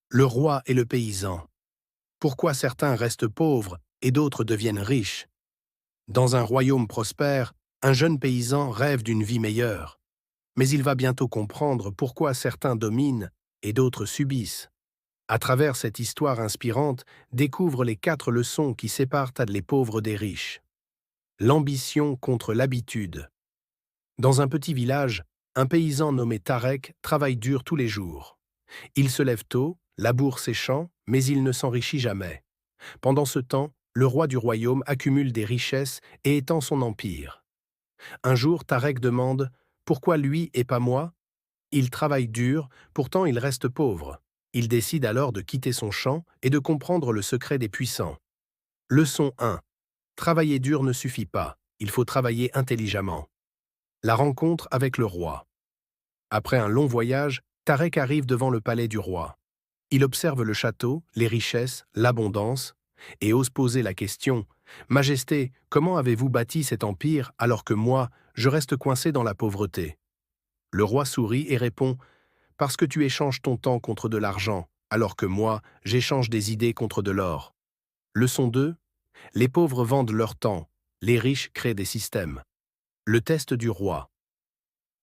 Le roi et le paysan. Pourquoi certains restent pauvres et d'autres deviennent riches? Dans un royaume prospère, un jeune paysan rêve d'une vie meilleure. Mais il va bientôt comprendre pourquoi certains dominent et d'autres subissent. À travers cette histoire inspirante, découvre les 4 leçons qui séparent les pauvres des riches. L'ambition contre l'habitude. Dans un petit village, un paysan nommé Tarek travaille dur tous les jours. Il se lève tôt, laboure ses champs, mais il ne s'enrichit jamais. Pendant ce temps, le roi du royaume accumule des richesses et étend son empire. Un jour, Tarek demande « Pourquoi lui et pas moi ?» Il travaille dur, pourtant il reste pauvre. Il décide alors de quitter son champ et de comprendre le secret des puissants. Leçon 1. Travailler dur ne suffit pas, il faut travailler intelligemment. La rencontre avec le roi. Après un long voyage, Tarek arrive devant le palais du roi. Il observe le château, les richesses, l'abondance, et ose poser la question « Majesté, comment avez-vous bâti cet empire alors que moi, je reste coincé dans la pauvreté ?» Le roi sourit et répond « Parce que tu échanges ton temps contre de l'argent, alors que moi, j'échange des idées contre de l'or. » Leçon 2. Les pauvres vendent leur temps, les riches créent des systèmes. Le test du roi.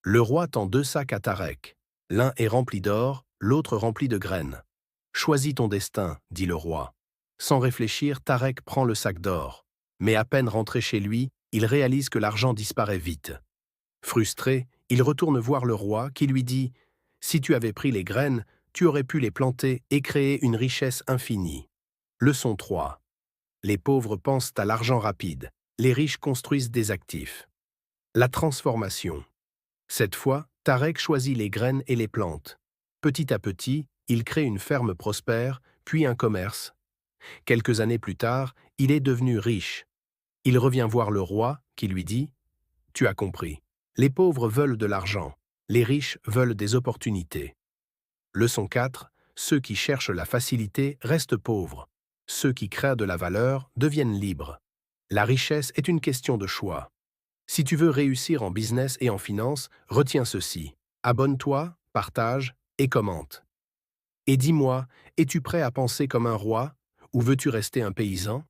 Le roi tend 2 sacs à Tarek. L'un est rempli d'or, l'autre rempli de graines. « Choisis ton destin, » dit le roi. Sans réfléchir, Tarek prend le sac d'or. Mais à peine rentré chez lui, il réalise que l'argent disparaît vite. Frustré, il retourne voir le roi qui lui dit « Si tu avais pris les graines, tu aurais pu les planter et créer une richesse infinie. » Leçon 3. Les pauvres pensent à l'argent rapide, les riches construisent des actifs. La transformation. Cette fois, Tarek choisit les graines et les plantes. Petit à petit, il crée une ferme prospère, puis un commerce. Quelques années plus tard, il est devenu riche. Il revient voir le roi, qui lui dit « Tu as compris, les pauvres veulent de l'argent, les riches veulent des opportunités. » Leçon 4. Ceux qui cherchent la facilité restent pauvres. Ceux qui créent de la valeur deviennent libres. La richesse est une question de choix. Si tu veux réussir en business et en finance, retiens ceci. Abonne-toi, partage et commente. Et dis-moi, es-tu prêt à penser comme un roi ou veux-tu rester un paysan?